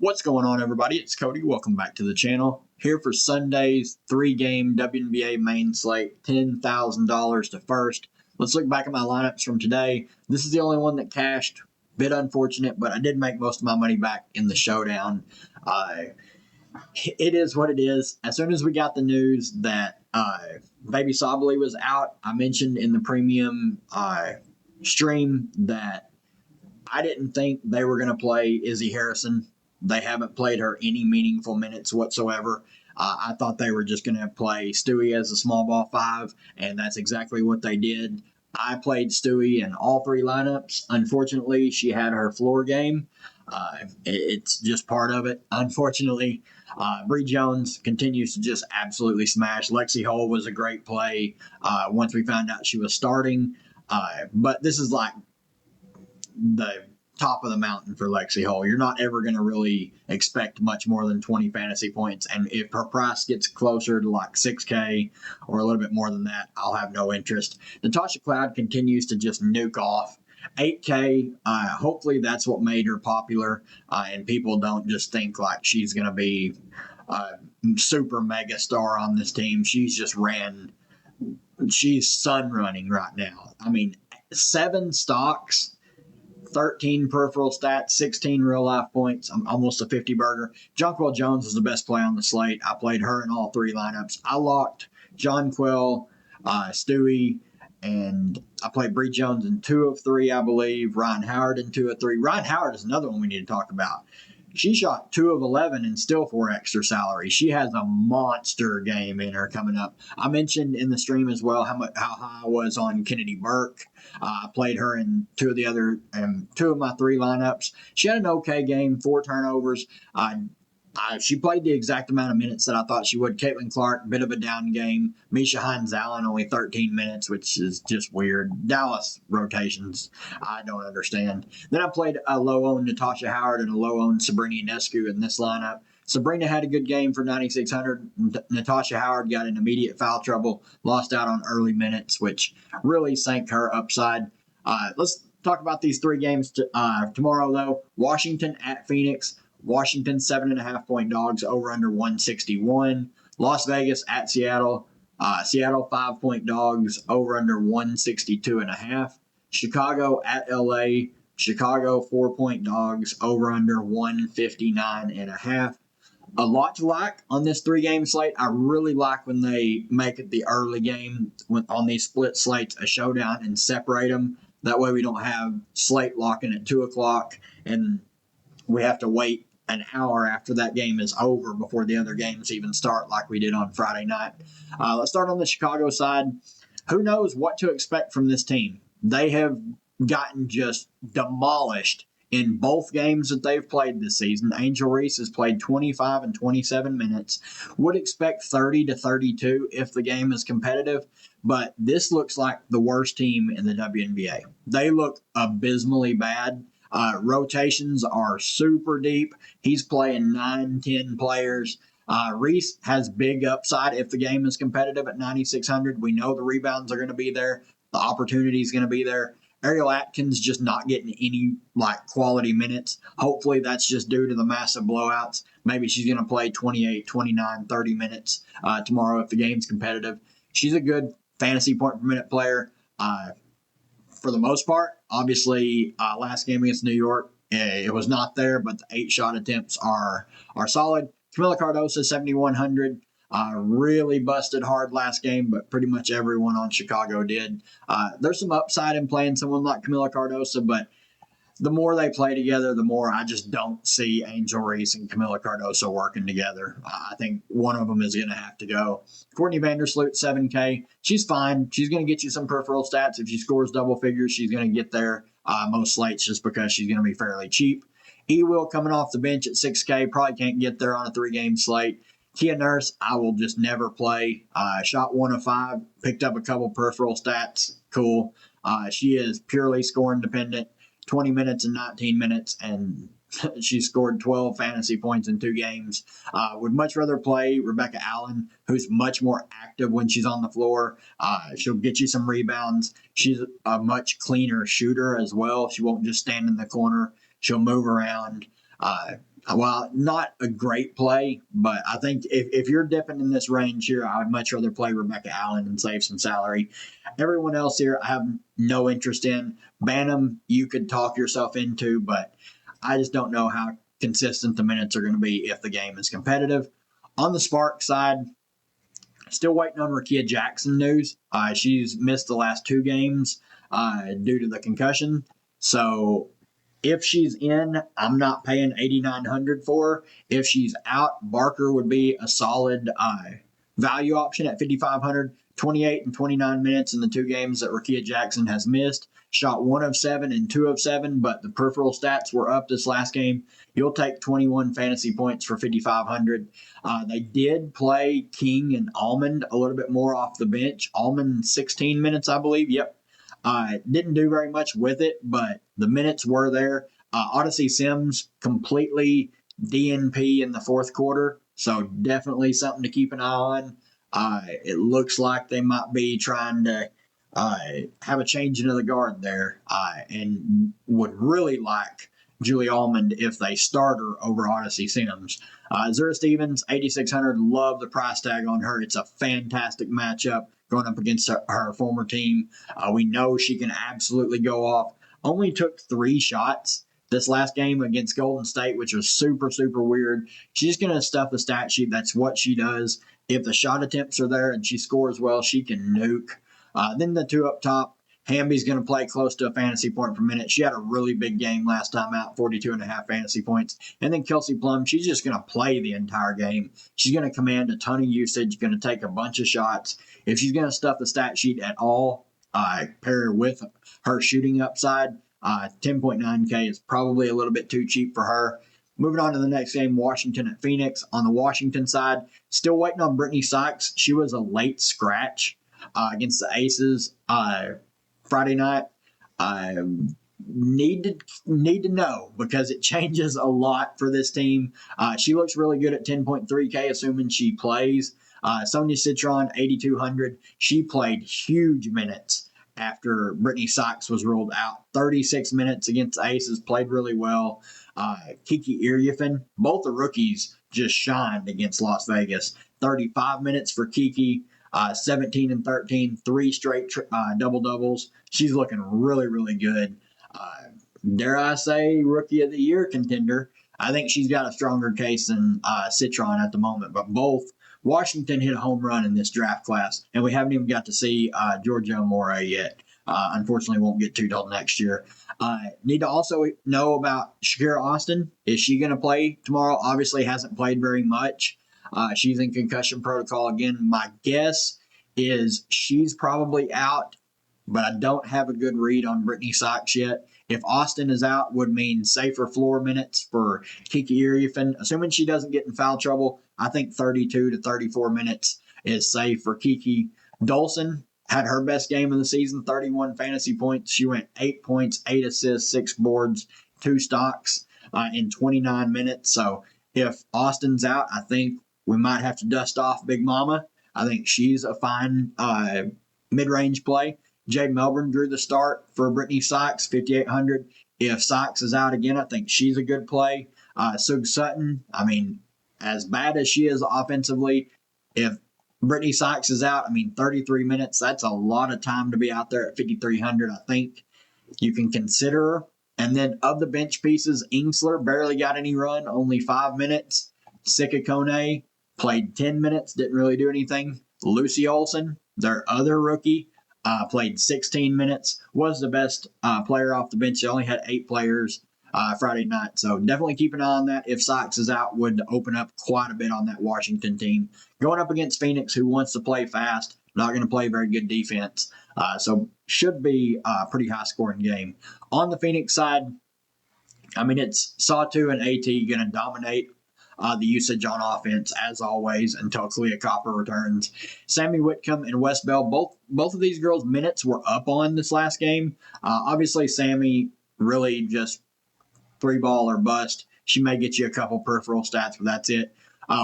What's going on, everybody? It's Cody. Welcome back to the channel. Here for Sunday's 3-game WNBA main slate, $10,000 to first. Let's look back at my lineups from today. This is the only one that cashed. Bit unfortunate, but I did make most of my money back in the showdown. It is what it is. As soon as we got the news that Baby Sabali was out, I mentioned in the premium stream that I didn't think they were going to play Izzy Harrison. They haven't played her any meaningful minutes whatsoever. I thought they were just going to play Stewie as a small ball 5, and that's exactly what they did. I played Stewie in all 3 lineups. Unfortunately, she had her floor game. It's just part of it. Unfortunately, Bree Jones continues to just absolutely smash. Lexi Hull was a great play once we found out she was starting. But this is like the top of the mountain for Lexi Hull. You're not ever going to really expect much more than 20 fantasy points. And if her price gets closer to like 6K or a little bit more than that, I'll have no interest. Natasha Cloud continues to just nuke off. 8K, hopefully that's what made her popular, and people don't just think like she's going to be a super mega star on this team. She's sun running right now. I mean, 7 stocks, 13 peripheral stats, 16 real life points. I'm almost a 50 burger. Jonquel Jones was the best play on the slate. I played her in all 3 lineups. I locked Jonquel, Stewie, and I played Bree Jones in 2 of 3, I believe. Ryan Howard in 2 of 3. Ryan Howard is another one we need to talk about. She shot 2 of 11 and still 4 extra salary. She has a monster game in her coming up. I mentioned in the stream as well how high I was on Kennedy Burke. I played her in 2 of my 3 lineups. She had an okay game, 4 turnovers. She played the exact amount of minutes that I thought she would. Caitlin Clark, bit of a down game. Misha Hines-Allen, only 13 minutes, which is just weird. Dallas rotations, I don't understand. Then I played a low-owned Natasha Howard and a low-owned Sabrina Ionescu in this lineup. Sabrina had a good game for 9,600. Natasha Howard got in immediate foul trouble, lost out on early minutes, which really sank her upside. Let's talk about these 3 games tomorrow, though. Washington at Phoenix. Washington, 7.5-point dogs, over under 161. Las Vegas at Seattle. Seattle, 5-point dogs, over under 162.5. Chicago at LA. Chicago, 4-point dogs, over under 159.5. A lot to like on this 3-game slate. I really like when they make it the early game on these split slates a showdown and separate them. That way we don't have slate locking at 2 o'clock and we have to wait an hour after that game is over before the other games even start like we did on Friday night. Let's start on the Chicago side. Who knows what to expect from this team? They have gotten just demolished in both games that they've played this season. Angel Reese has played 25 and 27 minutes. Would expect 30 to 32 if the game is competitive, but this looks like the worst team in the WNBA. They look abysmally bad. Rotations are super deep. He's playing 9-10 players. Reese has big upside if the game is competitive at 9,600. We know the rebounds are going to be there. The opportunity is going to be there. Ariel Atkins just not getting any quality minutes. Hopefully that's just due to the massive blowouts. Maybe she's going to play 28, 29, 30 minutes tomorrow if the game's competitive. She's a good fantasy point per minute player. For the most part, obviously, last game against New York, it was not there, but the 8 shot attempts are solid. Camila Cardoso, 7,100, really busted hard last game, but pretty much everyone on Chicago did. There's some upside in playing someone like Camila Cardoso, but the more they play together, the more I just don't see Angel Reese and Camila Cardoso working together. I think one of them is going to have to go. Courtney Vandersloot, 7K. She's fine. She's going to get you some peripheral stats. If she scores double figures, she's going to get there most slates just because she's going to be fairly cheap. Will coming off the bench at 6K. Probably can't get there on a 3-game slate. Kia Nurse, I will just never play. Shot 1 of 5. Picked up a couple peripheral stats. Cool. She is purely scoring dependent. 20 minutes and 19 minutes, and she scored 12 fantasy points in 2 games. Would much rather play Rebecca Allen, who's much more active when she's on the floor. She'll get you some rebounds. She's a much cleaner shooter as well. She won't just stand in the corner. She'll move around. Well, not a great play, but I think if you're dipping in this range here, I would much rather play Rebecca Allen and save some salary. Everyone else here, I have no interest in. Bantam, you could talk yourself into, but I just don't know how consistent the minutes are going to be if the game is competitive. On the Spark side, still waiting on Rakia Jackson news. She's missed the last 2 games due to the concussion. So if she's in, I'm not paying 8,900 for her. If she's out, Barker would be a solid value option at 5,500. 28 and 29 minutes in the 2 games that Rakia Jackson has missed. Shot 1 of 7 and 2 of 7, but the peripheral stats were up this last game. You'll take 21 fantasy points for 5,500. They did play King and Almond a little bit more off the bench. Almond 16 minutes, I believe. Yep. Didn't do very much with it, but the minutes were there. Odyssey Sims completely DNP in the fourth quarter, so definitely something to keep an eye on. It looks like they might be trying to have a change into the guard there, and would really like Julie Almond if they start her over Odyssey Sims. Zura Stevens, 8,600. Love the price tag on her. It's a fantastic matchup going up against her former team. We know she can absolutely go off. Only took 3 shots this last game against Golden State, which was super, super weird. She's going to stuff the stat sheet. That's what she does. If the shot attempts are there and she scores well, she can nuke. Then the 2 up top, Hamby's going to play close to a fantasy point per minute. She had a really big game last time out, 42.5 fantasy points. And then Kelsey Plum, she's just going to play the entire game. She's going to command a ton of usage, going to take a bunch of shots. If she's going to stuff the stat sheet at all, pair her with her shooting upside, 10.9K is probably a little bit too cheap for her. Moving on to the next game, Washington at Phoenix. On the Washington side, still waiting on Brittany Sykes. She was a late scratch against the Aces Friday night. Need to know because it changes a lot for this team. She looks really good at 10.3K, assuming she plays. Sonia Citron, 8,200. She played huge minutes after Brittany Sykes was ruled out. 36 minutes against the Aces, played really well. Kiki Iriafen, both the rookies just shined against Las Vegas. 35 minutes for Kiki, 17 and 13, 3 straight double doubles. She's looking really, really good. Dare I say, Rookie of the Year contender. I think she's got a stronger case than Citron at the moment, but both. Washington hit a home run in this draft class, and we haven't even got to see Georgia Amore yet. Unfortunately, won't get to till next year. Need to also know about Shakira Austin. Is she going to play tomorrow? Obviously, hasn't played very much. She's in concussion protocol again. My guess is she's probably out, but I don't have a good read on Brittany Sykes yet. If Austin is out, would mean safer floor minutes for Kiki Iriafen. Assuming she doesn't get in foul trouble, I think 32 to 34 minutes is safe for Kiki. Dolson had her best game of the season, 31 fantasy points. She went 8 points, 8 assists, 6 boards, 2 stocks in 29 minutes. So if Austin's out, I think we might have to dust off Big Mama. I think she's a fine mid-range play. Jade Melbourne drew the start for Brittany Sykes, 5,800. If Sykes is out again, I think she's a good play. Sug Sutton, I mean, as bad as she is offensively, if Brittany Sykes is out, 33 minutes, that's a lot of time to be out there at 5,300. I think you can consider her. And then of the bench pieces, Ingsler barely got any run, only 5 minutes. Sika Kone played 10 minutes, didn't really do anything. Lucy Olson, their other rookie, played 16 minutes, was the best player off the bench. They only had 8 players Friday night. So definitely keep an eye on that. If Sykes is out, would open up quite a bit on that Washington team. Going up against Phoenix, who wants to play fast, not going to play very good defense. So should be a pretty high-scoring game. On the Phoenix side, it's Sawtoo and AT going to dominate the usage on offense, as always, until Clea Copper returns. Sammy Whitcomb and West Bell, both of these girls' minutes were up on this last game. Obviously, Sammy really just 3-ball or bust. She may get you a couple peripheral stats, but that's it.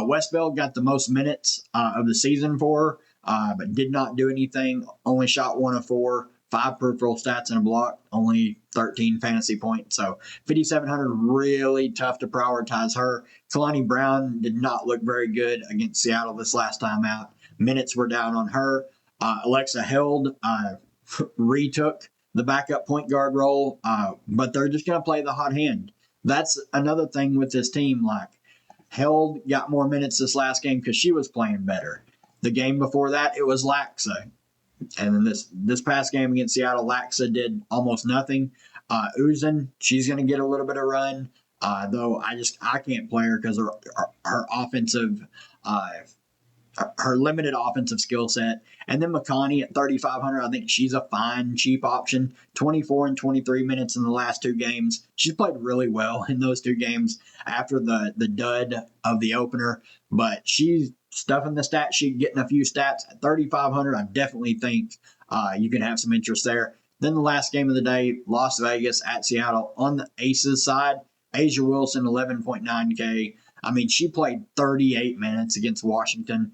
West Bell got the most minutes of the season for her, but did not do anything. Only shot 1 of 4, 5 peripheral stats and a block, only 13 fantasy points. So 5,700, really tough to prioritize her. Kalani Brown did not look very good against Seattle this last time out. Minutes were down on her. Alexa Held retook the backup point guard role, but they're just going to play the hot hand. That's another thing with this team. Like, Held got more minutes this last game because she was playing better. The game before that, it was Laxa. And then this past game against Seattle, Laxa did almost nothing. Uzan, she's going to get a little bit of run, though I can't play her because her offensive, her limited offensive skill set. And then McConney at 3,500, I think she's a fine, cheap option. 24 and 23 minutes in the last 2 games. She's played really well in those 2 games after the dud of the opener, but she's stuffing the stat sheet, getting a few stats at 3,500. I definitely think you can have some interest there. Then the last game of the day, Las Vegas at Seattle. On the Aces side, Asia Wilson, 11.9K. I mean, she played 38 minutes against Washington.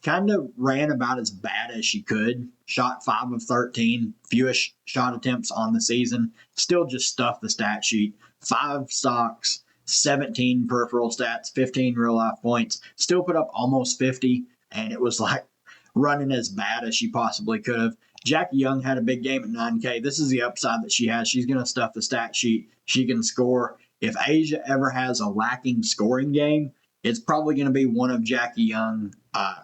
Kind of ran about as bad as she could. Shot 5 of 13, fewest shot attempts on the season. Still just stuffed the stat sheet. 5 stocks, 17 peripheral stats, 15 real life points. Still put up almost 50, and it was like running as bad as she possibly could have. Jackie Young had a big game at 9K. This is the upside that she has. She's going to stuff the stat sheet. She can score. If Asia ever has a lacking scoring game, it's probably going to be one of Jackie Young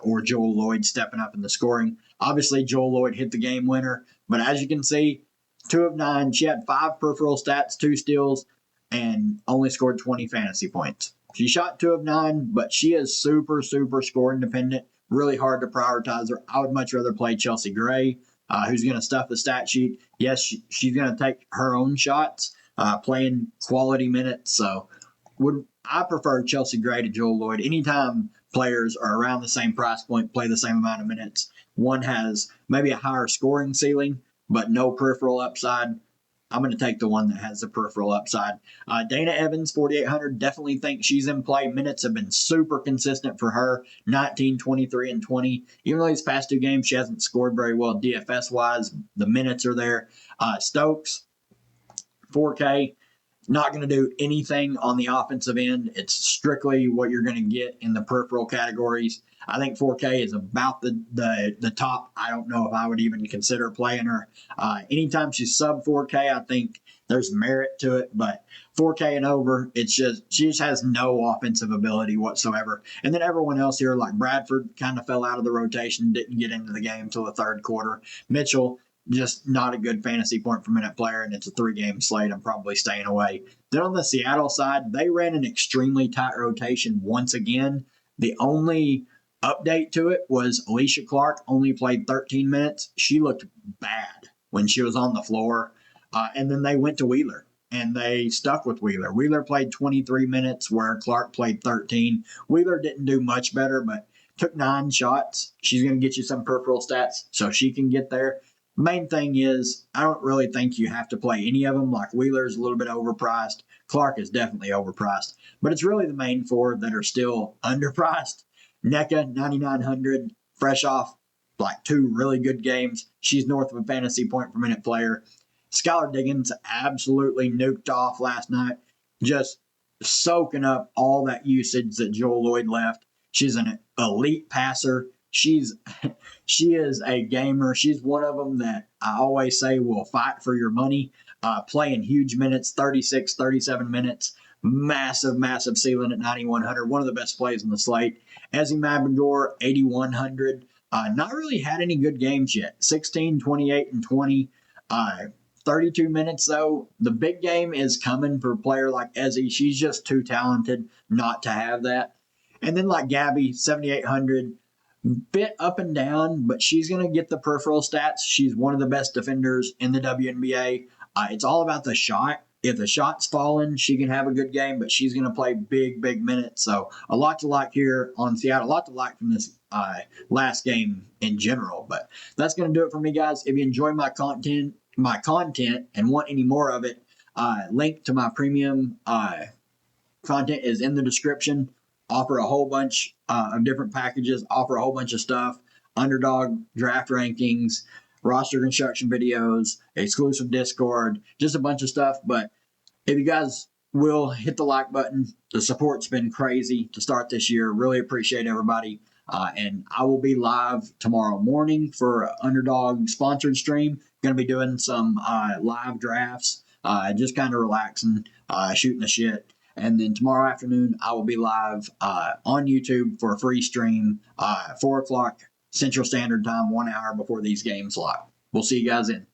or Joel Lloyd stepping up in the scoring. Obviously, Joel Lloyd hit the game winner, but as you can see, 2 of 9. She had 5 peripheral stats, 2 steals, and only scored 20 fantasy points. She shot 2 of 9, but she is super, super score independent. Really hard to prioritize her. I would much rather play Chelsea Gray, who's going to stuff the stat sheet. Yes, she's going to take her own shots, playing quality minutes. So I prefer Chelsea Gray to Joel Lloyd. Anytime players are around the same price point, play the same amount of minutes, one has maybe a higher scoring ceiling, but no peripheral upside, I'm going to take the one that has the peripheral upside. Dana Evans, 4,800, definitely think she's in play. Minutes have been super consistent for her, 19, 23, and 20. Even though these past 2 games she hasn't scored very well DFS-wise, the minutes are there. Stokes, 4K. Not going to do anything on the offensive end. It's strictly what you're going to get in the peripheral categories. I think 4K is about the top. I don't know if I would even consider playing her. Anytime she's sub 4K, I think there's merit to it. But 4K and over, she just has no offensive ability whatsoever. And then everyone else here, like Bradford, kind of fell out of the rotation, didn't get into the game until the 3rd quarter. Mitchell, just not a good fantasy point per minute player, and it's a 3-game slate. I'm probably staying away. Then on the Seattle side, they ran an extremely tight rotation once again. The only update to it was Alicia Clark only played 13 minutes. She looked bad when she was on the floor. And then they went to Wheeler, and they stuck with Wheeler. Wheeler played 23 minutes where Clark played 13. Wheeler didn't do much better, but took 9 shots. She's going to get you some peripheral stats so she can get there. Main thing is, I don't really think you have to play any of them. Like Wheeler's a little bit overpriced. Clark is definitely overpriced. But it's really the main 4 that are still underpriced. NECA, 9,900, fresh off like 2 really good games. She's north of a fantasy point per minute player. Skylar Diggins absolutely nuked off last night, just soaking up all that usage that Joel Lloyd left. She's an elite passer. She is a gamer. She's one of them that I always say will fight for your money, playing huge minutes, 36, 37 minutes, massive, massive ceiling at 9,100, one of the best plays on the slate. Ezzy Mabagor, 8,100, not really had any good games yet, 16, 28, and 20, 32 minutes though. The big game is coming for a player like Ezzy. She's just too talented not to have that. And then like Gabby, 7,800, bit up and down, but she's going to get the peripheral stats. She's one of the best defenders in the WNBA. It's all about the shot. If the shot's falling, she can have a good game, but she's going to play big, big minutes. So a lot to like here on Seattle. A lot to like from this last game in general. But that's going to do it for me, guys. If you enjoy my content and want any more of it, link to my premium content is in the description. Offer a whole bunch of different packages, offer a whole bunch of stuff, underdog draft rankings, roster construction videos, exclusive Discord, just a bunch of stuff. But if you guys will hit the like button, the support's been crazy to start this year. Really appreciate everybody. And I will be live tomorrow morning for Underdog sponsored stream. Going to be doing some live drafts, just kind of relaxing, shooting the shit. And then tomorrow afternoon, I will be live on YouTube for a free stream, 4 o'clock Central Standard Time, 1 hour before these games live. We'll see you guys in.